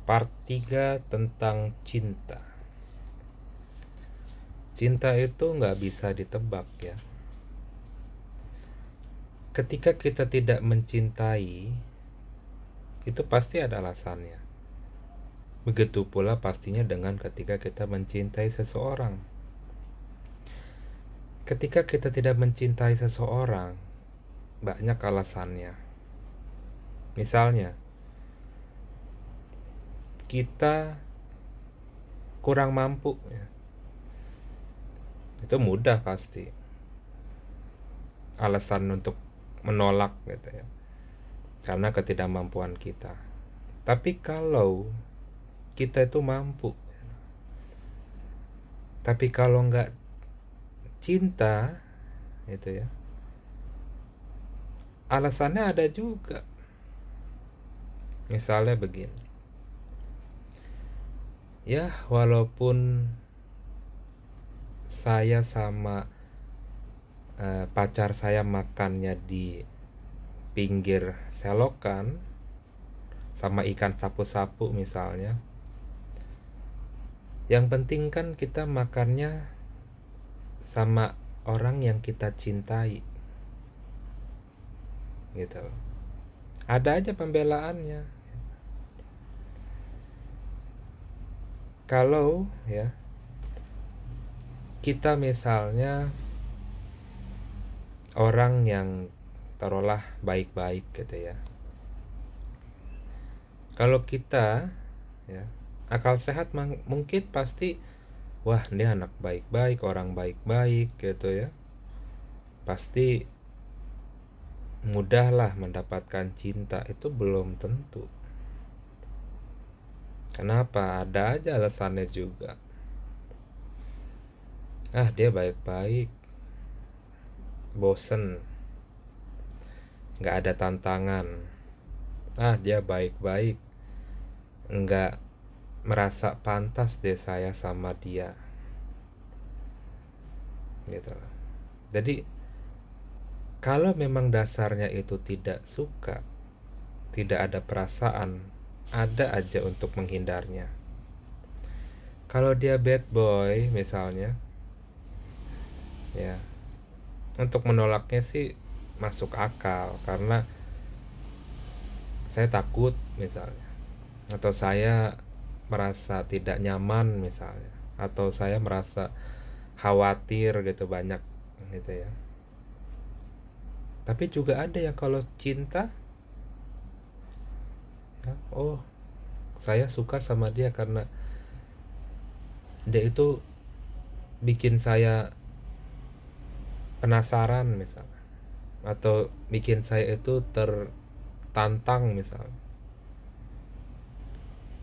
Part 3 tentang cinta. Cinta itu nggak bisa ditebak ya. Ketika kita tidak mencintai, itu pasti ada alasannya. Begitu pula pastinya dengan ketika kita mencintai seseorang. Ketika kita tidak mencintai seseorang, banyak alasannya. Misalnya, kita kurang mampu ya. Itu mudah pasti. Alasan untuk menolak gitu ya. Karena ketidakmampuan kita. Tapi kalau kita itu mampu, tapi kalau nggak cinta gitu ya, alasannya ada juga. Misalnya begini, ya walaupun saya sama pacar saya makannya di pinggir selokan sama ikan sapu-sapu misalnya, yang penting kan kita makannya sama orang yang kita cintai gitu. Ada aja pembelaannya. Kalau ya kita misalnya orang yang taruhlah baik-baik gitu ya. Kalau kita ya akal sehat mungkin pasti wah dia anak baik-baik, orang baik-baik gitu ya. Pasti mudahlah mendapatkan cinta. Itu belum tentu. Kenapa? Ada aja alasannya juga. Ah dia baik-baik, bosen, nggak ada tantangan. Ah dia baik-baik, nggak merasa pantas deh saya sama dia gitu. Jadi kalau memang dasarnya itu tidak suka, tidak ada perasaan, ada aja untuk menghindarnya. Kalau dia bad boy misalnya, ya untuk menolaknya sih masuk akal karena saya takut misalnya, atau saya merasa tidak nyaman misalnya, atau saya merasa khawatir gitu banyak gitu ya. Tapi juga ada yang kalau cinta ya, oh saya suka sama dia karena dia itu bikin saya penasaran misalnya, atau bikin saya itu tertantang misalnya.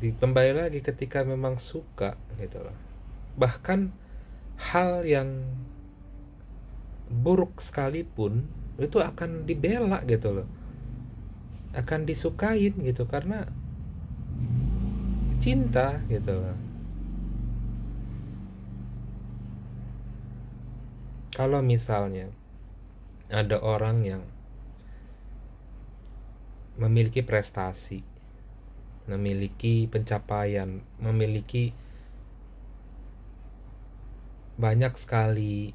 Kembali lagi ketika memang suka gitu loh. Bahkan hal yang buruk sekalipun itu akan dibela gitu loh, akan disukain gitu karena cinta gitu loh. Kalau misalnya ada orang yang memiliki prestasi, memiliki pencapaian, memiliki banyak sekali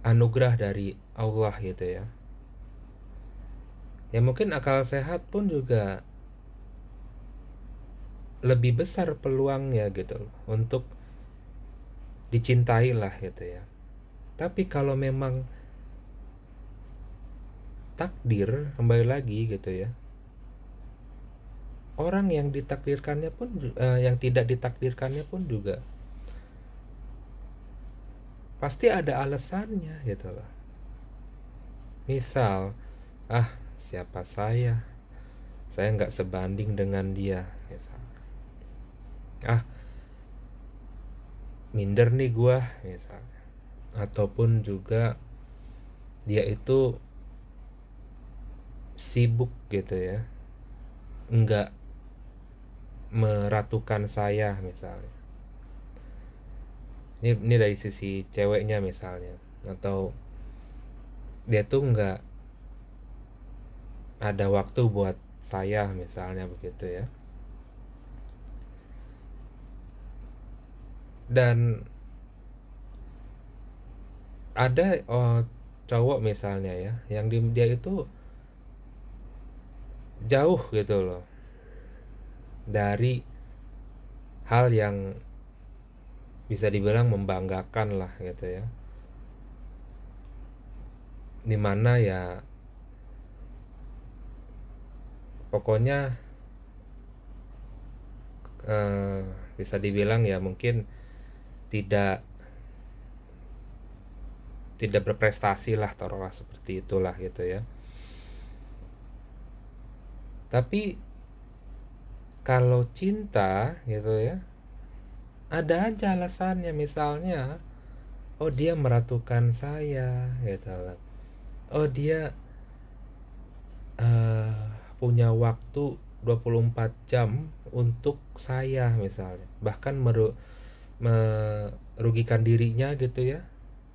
anugerah dari Allah gitu ya. Ya mungkin akal sehat pun juga lebih besar peluangnya gitu loh untuk dicintai lah gitu ya. Tapi kalau memang takdir, kembali lagi gitu ya, orang yang ditakdirkannya pun yang tidak ditakdirkannya pun juga pasti ada alasannya gitu loh. Misal, ah siapa saya nggak sebanding dengan dia misal. Ah minder nih gua misalnya. Ataupun juga dia itu sibuk gitu ya, nggak meratukan saya misalnya. Ini dari sisi ceweknya misalnya, atau dia tuh nggak ada waktu buat saya misalnya begitu ya. Dan ada cowok misalnya ya, yang dia itu jauh gitu loh dari hal yang bisa dibilang membanggakan lah gitu ya, dimana ya pokoknya eh, bisa dibilang ya mungkin tidak tidak berprestasi lah, taruhlah seperti itulah gitu ya. Tapi kalau cinta gitu ya, ada aja alasannya. Misalnya, oh dia meratukan saya gitu loh. Oh dia eh, punya waktu 24 jam untuk saya misalnya. Bahkan merugikan dirinya gitu ya,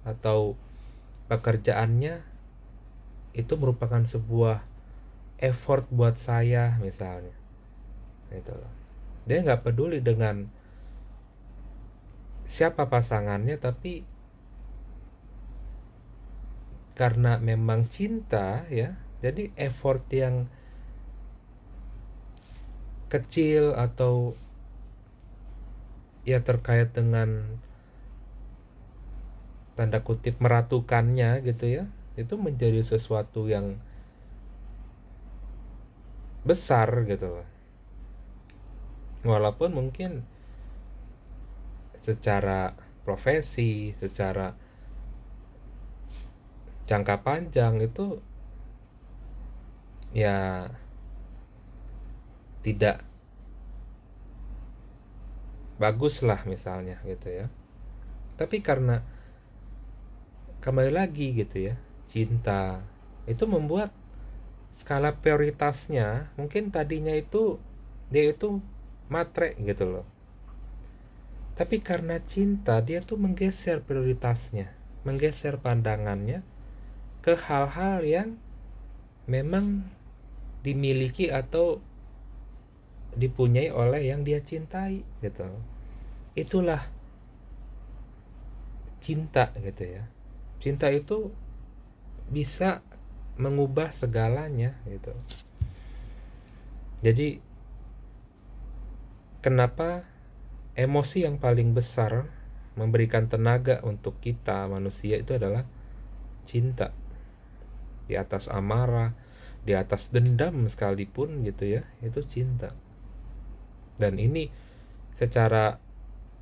atau pekerjaannya itu merupakan sebuah effort buat saya misalnya gitu loh. Dia nggak peduli dengan siapa pasangannya, tapi karena memang cinta ya, jadi effort yang kecil atau ya terkait dengan tanda kutip meratukannya gitu ya, itu menjadi sesuatu yang besar gitu loh. Walaupun mungkin secara profesi, secara jangka panjang itu ya tidak bagus lah misalnya gitu ya. Tapi karena kembali lagi gitu ya, cinta itu membuat skala prioritasnya mungkin tadinya itu dia itu matre gitu loh. Tapi karena cinta dia tuh menggeser prioritasnya, menggeser pandangannya ke hal-hal yang memang dimiliki atau dipunyai oleh yang dia cintai gitu. Itulah cinta gitu ya. Cinta itu bisa mengubah segalanya gitu. Jadi kenapa emosi yang paling besar memberikan tenaga untuk kita manusia itu adalah cinta. Di atas amarah, di atas dendam sekalipun gitu ya, itu cinta. Dan ini secara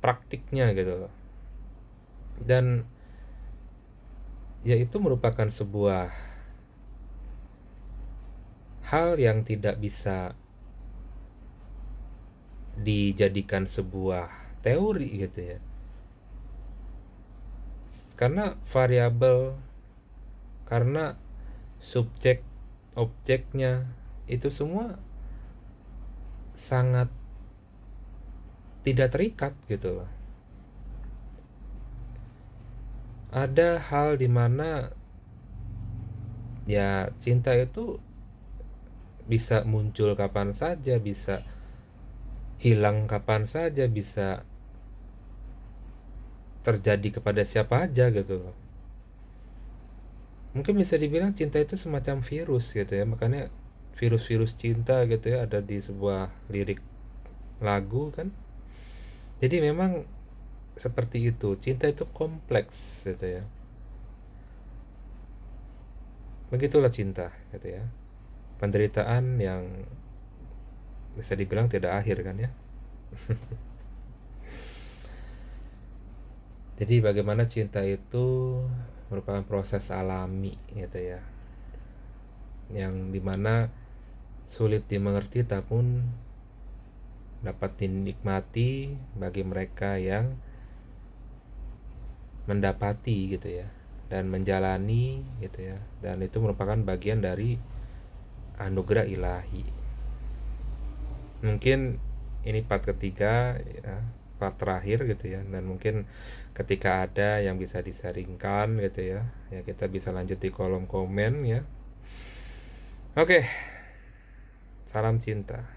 praktiknya gitu loh. Dan ya itu merupakan sebuah hal yang tidak bisa dijadikan sebuah teori gitu ya. Karena variabel, karena subjek objeknya itu semua sangat tidak terikat gitu loh. Ada hal dimana ya cinta itu bisa muncul kapan saja, bisa hilang kapan saja, bisa terjadi kepada siapa aja gitu loh. Mungkin bisa dibilang cinta itu semacam virus gitu ya, makanya virus-virus cinta gitu ya ada di sebuah lirik lagu kan. Jadi memang seperti itu, cinta itu kompleks gitu ya. Begitulah cinta gitu ya. Penderitaan yang bisa dibilang tidak akhir kan ya. Jadi bagaimana cinta itu merupakan proses alami gitu ya, yang dimana sulit dimengerti namun dapat dinikmati bagi mereka yang mendapati gitu ya dan menjalani gitu ya, dan itu merupakan bagian dari anugerah ilahi. Mungkin ini part ketiga ya, part terakhir gitu ya, dan mungkin ketika ada yang bisa disaringkan gitu ya, ya kita bisa lanjut di kolom komen ya. Oke, salam cinta.